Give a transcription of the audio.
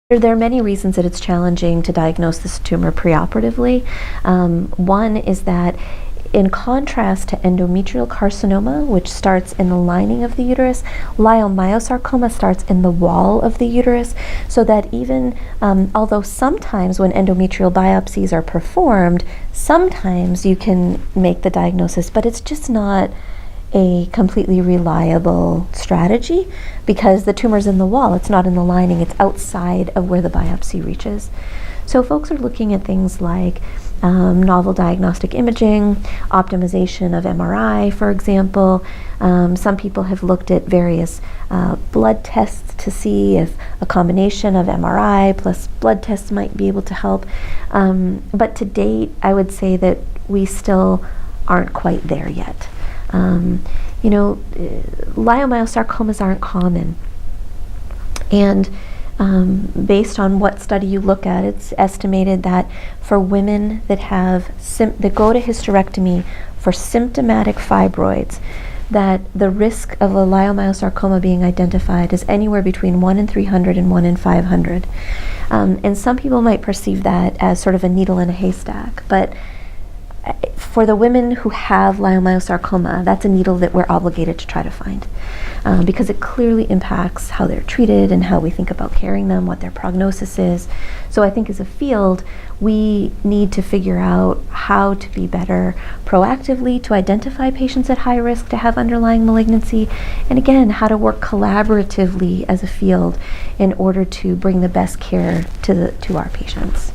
There are many reasons that it's challenging to diagnose this tumor preoperatively. One is that in contrast to endometrial carcinoma, which starts in the lining of the uterus, leiomyosarcoma starts in the wall of the uterus, so that even although sometimes when endometrial biopsies are performed, sometimes you can make the diagnosis, but it's just not a completely reliable strategy because the tumor's in the wall, it's not in the lining, it's outside of where the biopsy reaches. So folks are looking at things like novel diagnostic imaging, optimization of MRI, for example. Some people have looked at various blood tests to see if a combination of MRI plus blood tests might be able to help. But to date, I would say that we still aren't quite there yet. Leiomyosarcomas aren't common. And based on what study you look at, it's estimated that for women that that go to hysterectomy for symptomatic fibroids, that the risk of a leiomyosarcoma being identified is anywhere between 1 in 300 and 1 in 500. And some people might perceive that as sort of a needle in a haystack, but for the women who have leiomyosarcoma, that's a needle that we're obligated to try to find because it clearly impacts how they're treated and how we think about caring them, what their prognosis is. So I think as a field, we need to figure out how to be better proactively to identify patients at high risk to have underlying malignancy, and again, how to work collaboratively as a field in order to bring the best care to our patients.